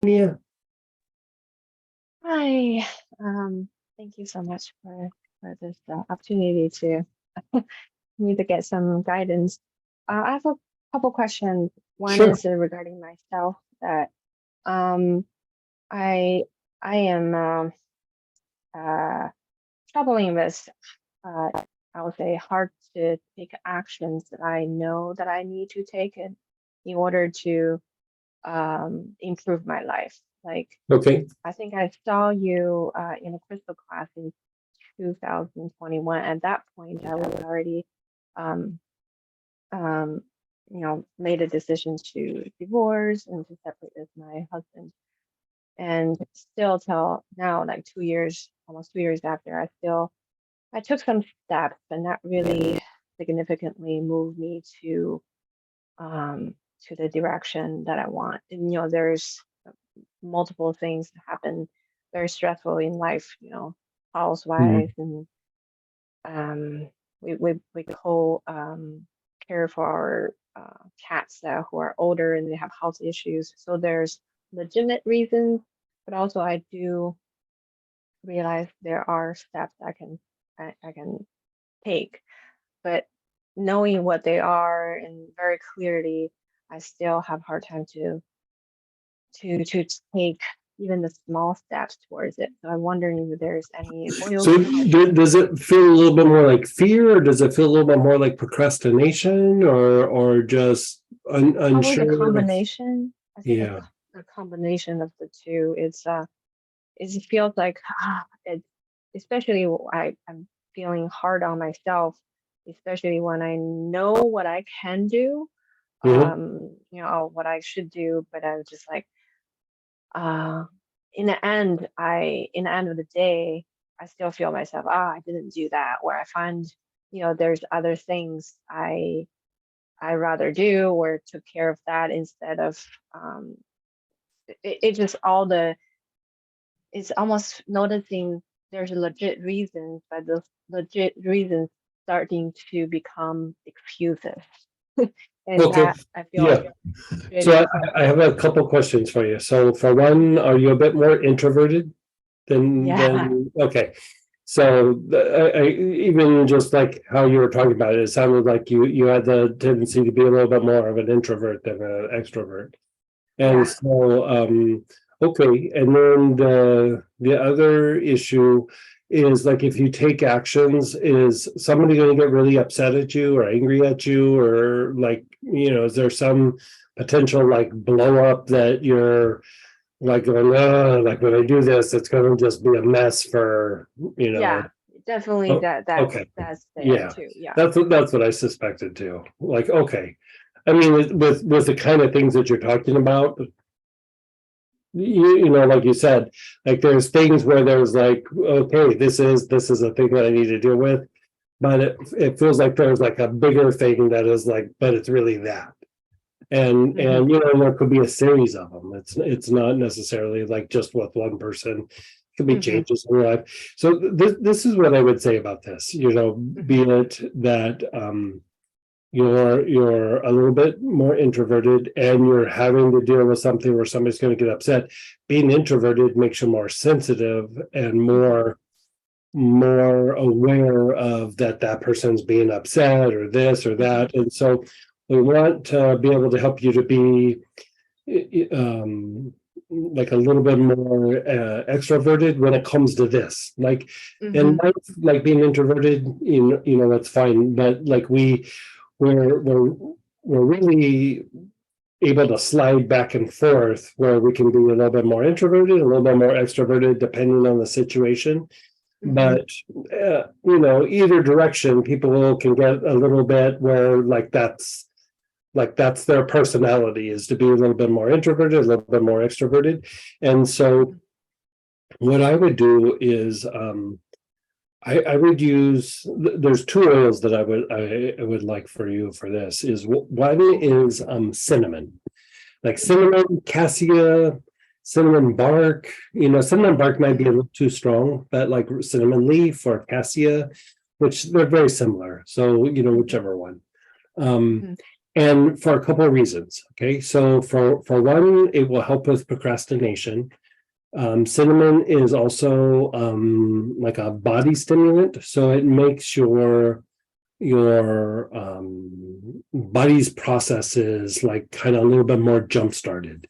Yeah, Hi. Thank you so much for this opportunity to me to get some guidance. I have a couple questions. One sure. is regarding myself that um I I am uh troubling with uh I would say hard to take actions that I know that I need to take in order to improve my life. Like Okay. I think I saw you in a crystal class in 2021. At that point, I was already, um, um, made a decision to divorce and to separate with my husband. And still till now, like 2 years, almost 2 years after, I took some steps, and that really significantly moved me um, to the direction that I want. And, there's multiple things that happen very stressful in life, Mhm. housewife and um, we co care for our cats who are older and they have health issues. So there's legitimate reasons, but also I do realize there are steps I can take. But knowing what they are and very clearly, I still have a hard time to take even the small steps towards it. So I'm wondering if there's any oil So can help me. does it feel a little bit more like fear, or does it feel a little bit more like procrastination, or just Probably the unsure? Like, combination. I think yeah. a combination of the two. It feels like it, especially I'm feeling hard on myself, especially when I know what I can do, Mhm. what I should do, but I was just like, uh, in the end of the day, I still feel myself, I didn't do that. Where I find, there's other things I rather do or took care of that instead of it just all the it's almost noticing there's a legit reasons, but those legit reasons starting to become excuses. And Okay. that I feel Yeah. is So creating I some have a couple questions for you. So for one, are you a bit more introverted yeah. than okay? So even just like how you were talking about it, it sounded like you had the tendency to be a little bit more of an introvert than an extrovert. And Yeah. so, okay, and then the other issue is like if you take actions, is somebody going to get really upset at you or angry at you, or like, is there some potential like blow up that you're like going, like when I do this, it's going to just be a mess for, you know, Yeah, definitely oh, okay, that's there yeah, too. Yeah. that's what I suspected too. Like, okay, I mean, with the kind of things that you're talking about, like you said, like there's things where there's like, okay, this is a thing that I need to deal with, but it feels like there's like a bigger thing that is like, but it's really that. And Hmm. there could be a series of them. It's not necessarily like just with one person. It could be Hmm. changes in your life. So this is what I would say about this. Be Hmm. it that you're a little bit more introverted and you're having to deal with something where somebody's going to get upset. Being introverted makes you more sensitive and Hmm. more aware of that person's being upset or this or Hmm. that. And so we want to be able to help you to be like a little bit more extroverted when it comes to this. Like in Hmm. life, like being introverted, that's fine. But like we're really able to slide back and forth where we can be a little bit more introverted, a little bit more extroverted, depending on the situation. Hmm. But either direction, people can get a little bit where like that's their personality, is to be a little bit more introverted, a little bit more extroverted. And so what I would do is I would use there's two oils that I would like for you for this. Is one is cinnamon, like Hmm. cinnamon, cassia, cinnamon bark. Cinnamon bark might be a Hmm. little too strong, but like cinnamon leaf or cassia, which they're very similar. So Hmm. whichever one. Um, Hmm. And for a couple of reasons. Okay, so for one, it will help with procrastination. Cinnamon is also like a body stimulant, so it makes your body's processes like kind of a little bit more jump started.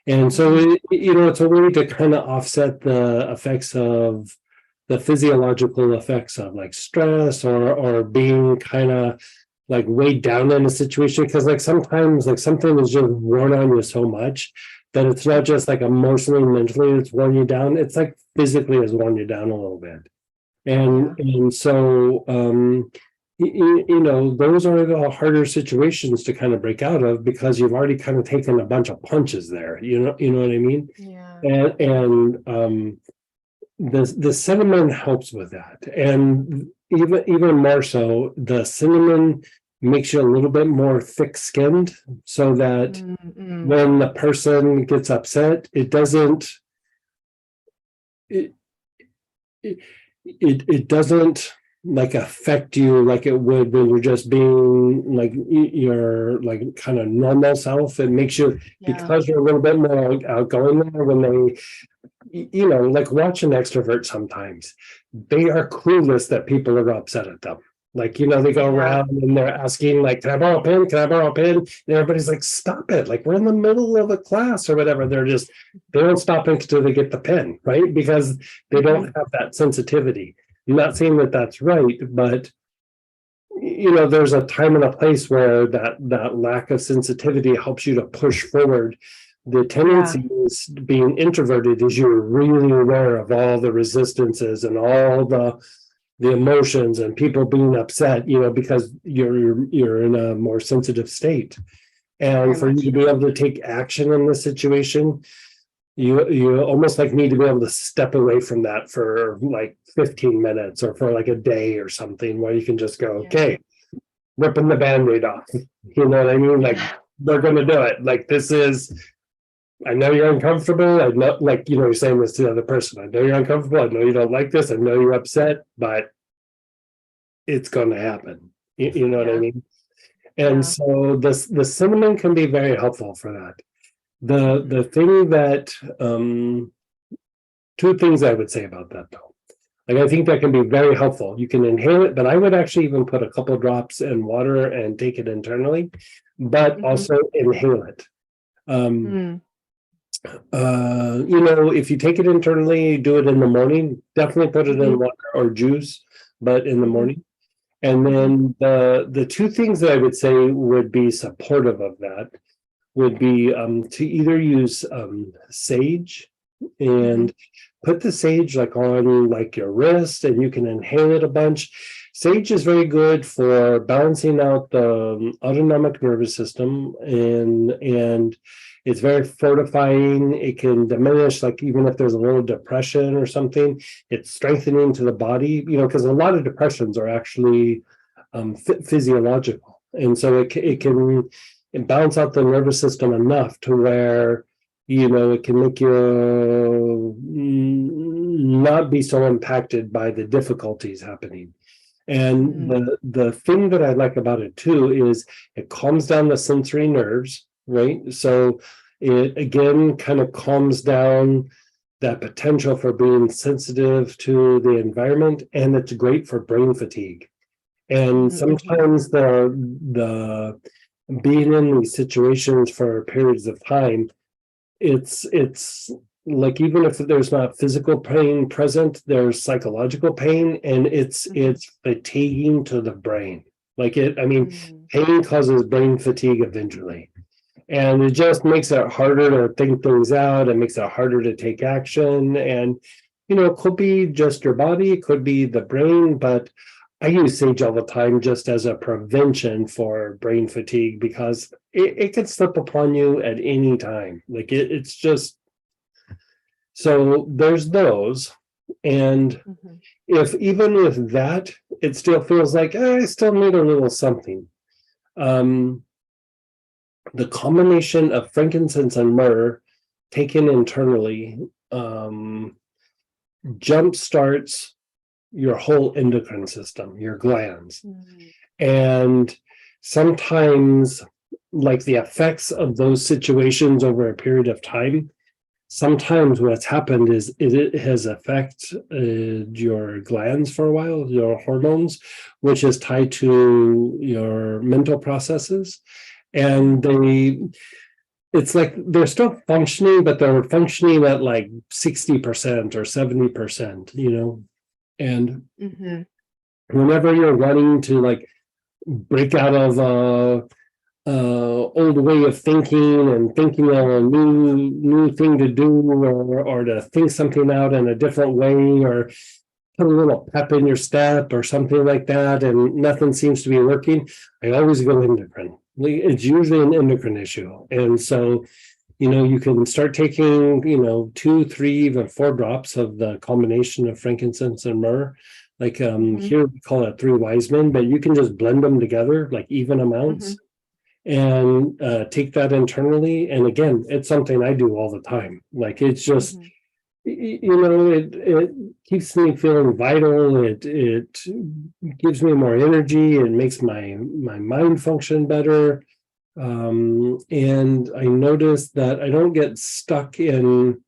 And so it's a way to kind of offset the effects of the physiological effects of like stress or being kind of like weighed down in a situation, because like sometimes like something is just worn on you so much that it's not just like emotionally, mentally it's worn you down, it's like physically has worn you down a little bit. And so those are the harder situations to kind of break out of, because you've already kind of taken a bunch of punches there, you know what I mean? Yeah. And the cinnamon helps with that, and even more so, the cinnamon makes you a little bit more thick-skinned, so that when the person gets upset, it doesn't it doesn't like affect you like it would when you're just being like your like kind of normal self. It makes you, because you're a little bit more outgoing there, when they like watch an extrovert, sometimes they are clueless that people are upset at them. Like, they go around and they're asking, like, can I borrow a pen? Can I borrow a pen? And everybody's like, stop it. Like, we're in the middle of a class or whatever. They don't stop until they get the pen, right? Because they don't have that sensitivity. I'm not saying that that's right, but there's a time and a place where that lack of sensitivity helps you to push forward. The tendency is, being introverted, is you're really aware of all the resistances and all the emotions and people being upset, because you're in a more sensitive state. And for you to be able to take action in this situation, you almost like need to be able to step away from that for like 15 minutes or for like a day or something, where you can just go, okay, ripping the Band-Aid off. You know what I mean? Like, they're going to do it. Like, this is, I know you're uncomfortable. I know, like, you're saying this to the other person. I know you're uncomfortable. I know you don't like this. I know you're upset, but it's going to happen. You know what I mean? And so the cinnamon can be very helpful for that. The thing that, two things I would say about that though. Like, I think that can be very helpful. You can inhale it, but I would actually even put a couple drops in water and take it internally, but also inhale it. If you take it internally, do it in the morning, definitely put it in water or juice, but in the morning. And then the two things that I would say would be supportive of that would be to either use sage, and put the sage like on like your wrist, and you can inhale it a bunch. Sage is very good for balancing out the autonomic nervous system, and it's very fortifying. It can diminish, like, even if there's a little depression or something, it's strengthening to the body, because a lot of depressions are actually physiological. And so it can balance out the nervous system enough to where, it can make you not be so impacted by the difficulties happening. And the thing that I like about it too is it calms down the sensory nerves, right? So it again kind of calms down that potential for being sensitive to the environment, and it's great for brain fatigue. And sometimes the being in these situations for periods of time, it's like, even if there's not physical pain present, there's psychological pain, and it's fatiguing to the brain. Like, pain causes brain fatigue eventually, and it just makes it harder to think things out. It makes it harder to take action, and it could be just your body, it could be the brain, but I use sage all the time just as a prevention for brain fatigue, because it can slip upon you at any time. Like, it's just, so there's those. And if even with that, it still feels like I still need a little something. The combination of frankincense and myrrh taken internally jumpstarts your whole endocrine system, your glands. And sometimes like the effects of those situations over a period of time, sometimes what's happened is it has affected your glands for a while, your hormones, which is tied to your mental processes. And it's like they're still functioning, but they're functioning at like 60% or 70%, and whenever you're wanting to like break out of old way of thinking and thinking of a new thing to do, or to think something out in a different way, or put a little pep in your step or something like that, and nothing seems to be working, I always go endocrine. It's usually an endocrine issue. And so, you can start taking, 2, 3, even 4 drops of the combination of frankincense and myrrh. Like here we call it 3 wise men, but you can just blend them together, like even amounts, and take that internally. And again, it's something I do all the time. Like it's just, it keeps me feeling vital. It gives me more energy. It makes my mind function better. And I notice that I don't get stuck in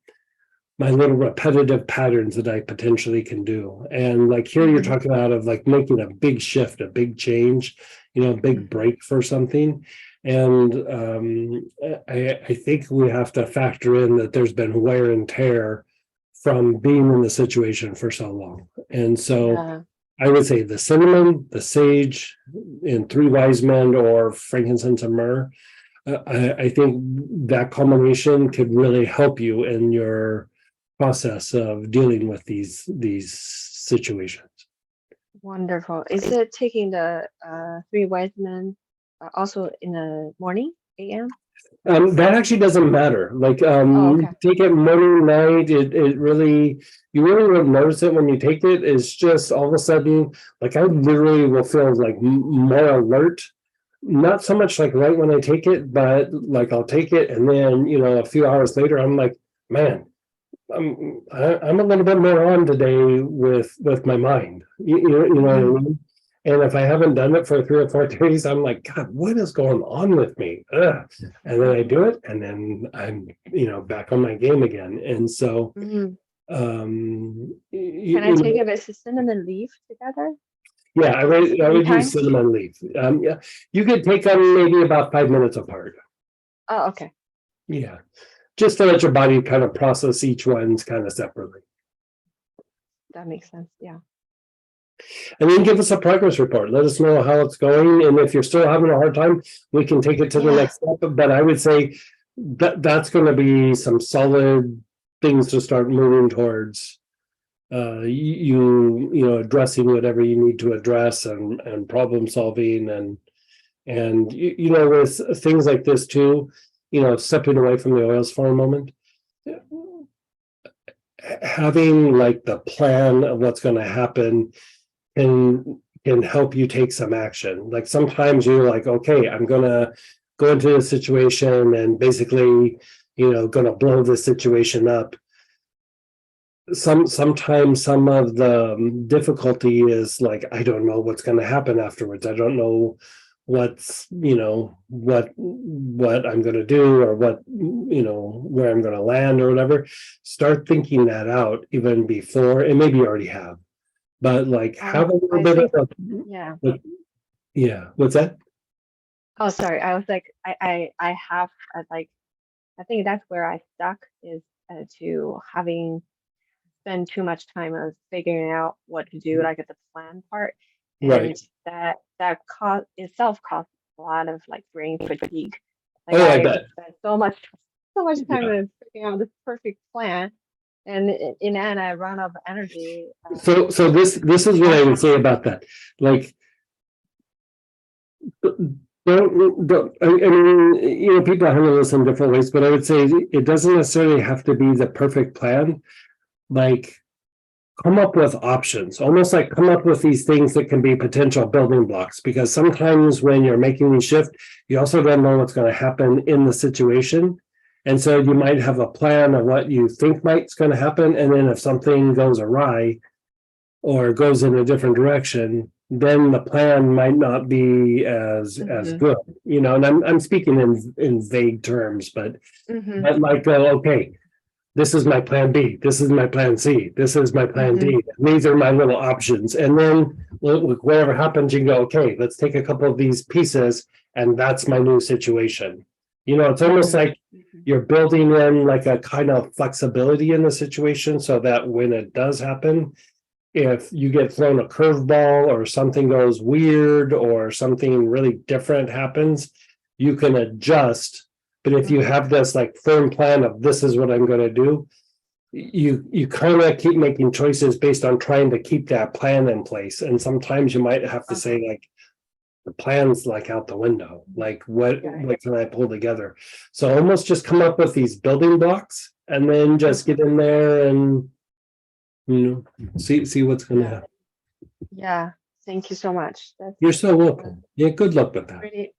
my little repetitive patterns that I potentially can do. And like here you're talking about of like making a big shift, a big change, a big break for something. And I think we have to factor in that there's been wear and tear from being in the situation for so long. And so I would say the cinnamon, the sage, and 3 wise men, or frankincense and myrrh, I think that combination could really help you in your process of dealing with these situations. Wonderful. Is it taking the 3 wise men also in the morning, a.m.? That actually doesn't matter. Like okay. Take it morning, night. It really, you really won't notice it when you take it. It's just all of a sudden, like I literally will feel like more alert. Not so much like right when I take it, but like I'll take it, and then a few hours later, I'm like, man, I'm a little bit more on today with my mind. You know what I mean? And if I haven't done it for 3 or 4 days, I'm like, God, what is going on with me? Ugh. And then I do it, and then I'm, back on my game again. And so, can I take it with cinnamon leaf together? Yeah, I would use cinnamon leaf. Yeah, you could take them maybe about 5 minutes apart. Oh, okay. Yeah, just to let your body kind of process each one's kind of separately. That makes sense. Yeah. And then give us a progress report. Let us know how it's going. And if you're still having a hard time, we can take it to the next step. But I would say that's going to be some solid things to start moving towards. Addressing whatever you need to address, and problem solving, and with things like this too, stepping away from the oils for a moment, having like the plan of what's going to happen can help you take some action. Like sometimes you're like, okay, I'm gonna go into a situation and basically, gonna blow this situation up. Sometimes some of the difficulty is like, I don't know what's going to happen afterwards. I don't know what's, what I'm going to do, or what, where I'm going to land or whatever. Start thinking that out even before, and maybe you already have, but like have a little bit of what's that? Oh, sorry. I was like, I have like, I think that's where I stuck, is to having spend too much time on figuring out what to do, like at the plan part, and that cost itself costs a lot of like brain fatigue. Like I bet. Spent so much time in figuring out this perfect plan, and in the end I run out of energy. So this is what I would say about that. Like, don't I mean, people handle this in different ways, but I would say it doesn't necessarily have to be the perfect plan. Like, come up with options, almost like come up with these things that can be potential building blocks, because sometimes when you're making the shift, you also don't know what's going to happen in the situation. And so you might have a plan of what you think might's going to happen. And then if something goes awry or goes in a different direction, then the plan might not be as Mhm. good, you know, and I'm speaking in vague terms, but Mhm. I might go, okay, this is my plan B, this is my plan C, this is my plan Mhm. D. These are my little options. And then whatever happens, you go, okay, let's take a couple of these pieces, and that's my new situation. You know, it's almost Mhm. like Mhm. you're building in like a kind of flexibility in the situation so that when it does happen, if you get thrown a curveball or something goes weird or something really different happens, you can adjust. But if you have this like firm plan of this is what I'm going to do, you kind of keep making choices based on trying to keep that plan in place. And sometimes you might have to Uh-huh. say like the plan's like out the window. Like what Right. what can I pull together? So almost just come up with these building blocks and then just get in there and see what's going to Yeah. happen. Yeah. Thank you so much. You're so That's welcome. Yeah, good luck with that. pretty